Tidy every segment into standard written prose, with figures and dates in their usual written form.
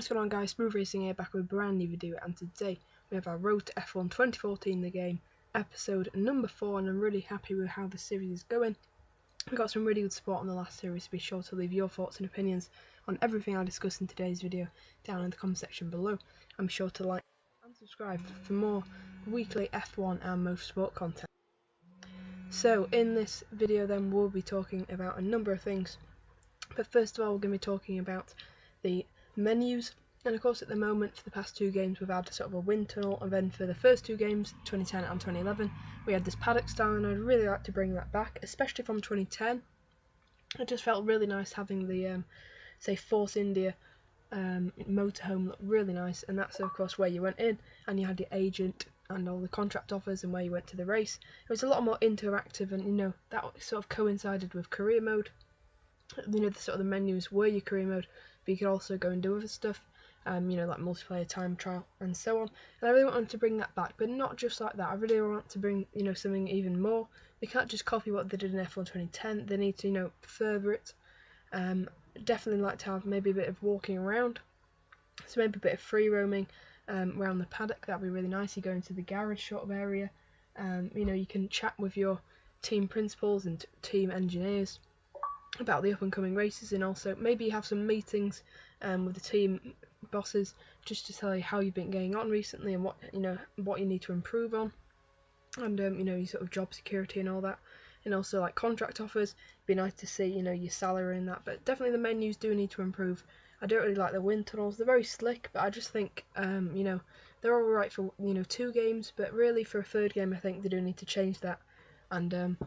What's going on, guys? Smooth Racing here, back with a brand new video, and today we have our Road to F1 2014 the game, episode number 4, and I'm really happy with how the series is going. We got some really good support on the last series, so be sure to leave your thoughts and opinions on everything I discuss in today's video down in the comment section below. I'm sure to like and subscribe for more weekly F1 and motorsport content. So in this video then we'll be talking about a number of things, but first of all we're going to be talking about the menus, and of course at the moment for the past two games we've had sort of a wind tunnel, and then for the first two games, 2010 and 2011, we had this paddock style, and I'd really like to bring that back, especially from 2010. It just felt really nice having the say Force India motorhome look really nice, and that's of course where you went in and you had your agent and all the contract offers and where you went to the race. It was a lot more interactive, and you know that sort of coincided with career mode. You know, the sort of the menus were your career mode, but you could also go and do other stuff, you know, like multiplayer, time trial, and so on. And I really wanted to bring that back, but not just like that. I really want to bring, you know, something even more. They can't just copy what they did in F1 2010. They need to, you know, further it. Definitely like to have maybe a bit of walking around, so maybe a bit of free roaming around the paddock. That'd be really nice. You go into the garage sort of area. You know, you can chat with your team principals and team engineers about the up and coming races, and also maybe have some meetings with the team bosses just to tell you how you've been getting on recently and what you need to improve on, and you know, your sort of job security and all that, and also like contract offers. It'd be nice to see, you know, your salary and that, but definitely the menus do need to improve. I don't really like the wind tunnels. They're very slick, but I just think you know, they're alright for, you know, 2 games, but really for a 3rd game I think they do need to change that, and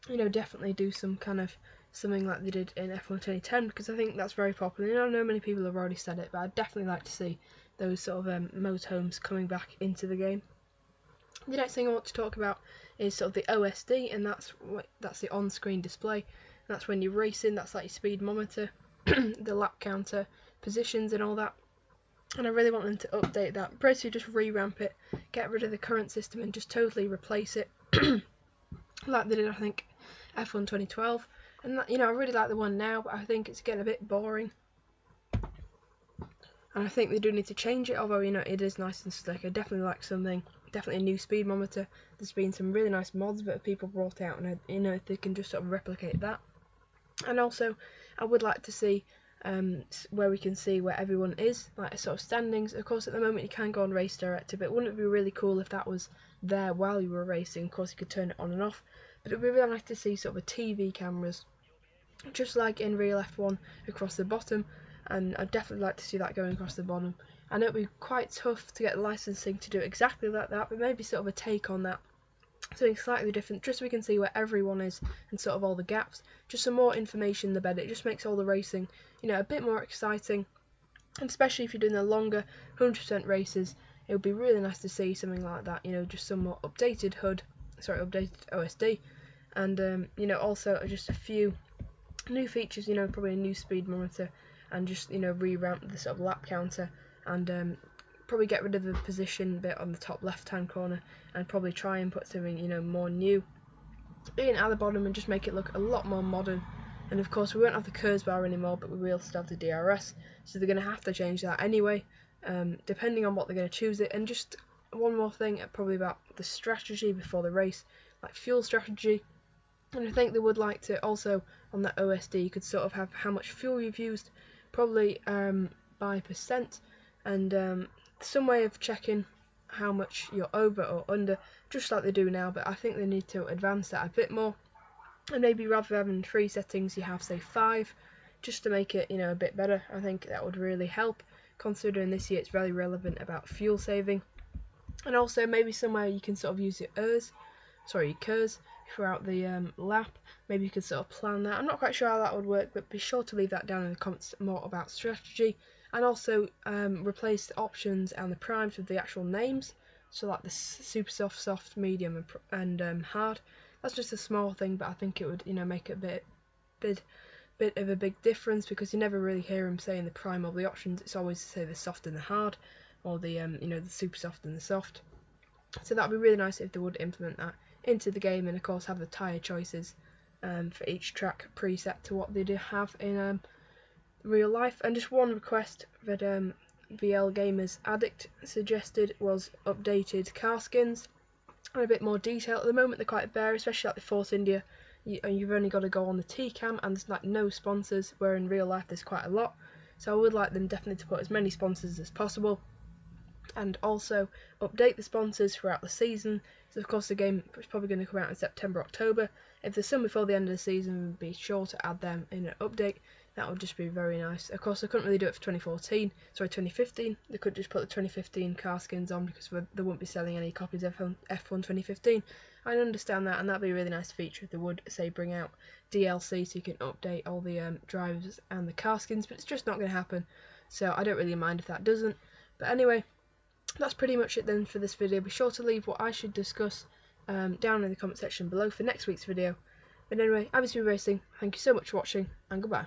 you know, definitely do some kind of something like they did in F1 2010, because I think that's very popular. You know, I know many people have already said it, but I'd definitely like to see those sort of motorhomes coming back into the game. The next thing I want to talk about is sort of the OSD, and that's the on-screen display. That's when you're racing. That's like your speed monitor, the lap counter, positions, and all that. And I really want them to update that. Basically, just revamp it, get rid of the current system, and just totally replace it, like they did, I think, F1 2012. And that, you know, I really like the one now, but I think it's getting a bit boring, and I think they do need to change it. Although, you know, it is nice and slick. I definitely like something, definitely a new speed monitor. There's been some really nice mods that people brought out, and you know, if they can just sort of replicate that. And also, I would like to see where we can see where everyone is, like a sort of standings. Of course, at the moment you can go on Race Director, but wouldn't it be really cool if that was there while you were racing? Of course, you could turn it on and off. But it would be really nice to see sort of TV cameras, just like in real F1, across the bottom, and I'd definitely like to see that going across the bottom. I know it would be quite tough to get licensing to do exactly like that, but maybe sort of a take on that, something slightly different, just so we can see where everyone is and sort of all the gaps. Just some more information the better. It just makes all the racing, you know, a bit more exciting, and especially if you're doing the longer 100% races, it would be really nice to see something like that. You know, just some more updated updated OSD, and you know, also just a few new features. You know, probably a new speed monitor, and just, you know, revamp the sort of lap counter, and probably get rid of the position bit on the top left hand corner, and probably try and put something, you know, more new in at the bottom, and just make it look a lot more modern. And of course we won't have the KERS bar anymore, but we will still have the DRS, so they're going to have to change that anyway, depending on what they're going to choose it. And just one more thing, probably about the strategy before the race, like fuel strategy. And I think they would like to also, on that OSD, you could sort of have how much fuel you've used, probably by percent, and some way of checking how much you're over or under, just like they do now. But I think they need to advance that a bit more, and maybe rather than having 3 settings, you have, say, 5, just to make it, you know, a bit better. I think that would really help, considering this year it's very relevant about fuel saving. And also maybe somewhere you can sort of use your KERS throughout the lap. Maybe you could sort of plan that. I'm not quite sure how that would work, but be sure to leave that down in the comments more about strategy. And also replace the options and the primes with the actual names, so like the super soft, medium, and hard. That's just a small thing, but I think it would, you know, make a bit of a big difference, because you never really hear them saying the prime or the options. It's always to say the soft and the hard, or the you know, the super soft and the soft. So that would be really nice if they would implement that into the game, and of course have the tyre choices for each track preset to what they do have in real life. And just one request, that VL Gamers Addict suggested was updated car skins and a bit more detail. At the moment they're quite bare, especially like the Force India. You've only got to go on the T-cam and there's like no sponsors, where in real life there's quite a lot. So I would like them definitely to put as many sponsors as possible, and also update the sponsors throughout the season. So of course the game is probably going to come out in September, October. If there's some before the end of the season, be sure to add them in an update. That would just be very nice. Of course, they couldn't really do it for 2015. They could just put the 2015 car skins on because they wouldn't be selling any copies of F1 2015. I understand that, and that'd be a really nice feature if they would, say, bring out DLC so you can update all the drivers and the car skins, but it's just not going to happen. So I don't really mind if that doesn't. But anyway, that's pretty much it then for this video. Be sure to leave what I should discuss down in the comment section below for next week's video. But anyway, I've been Racing. Thank you so much for watching, and goodbye.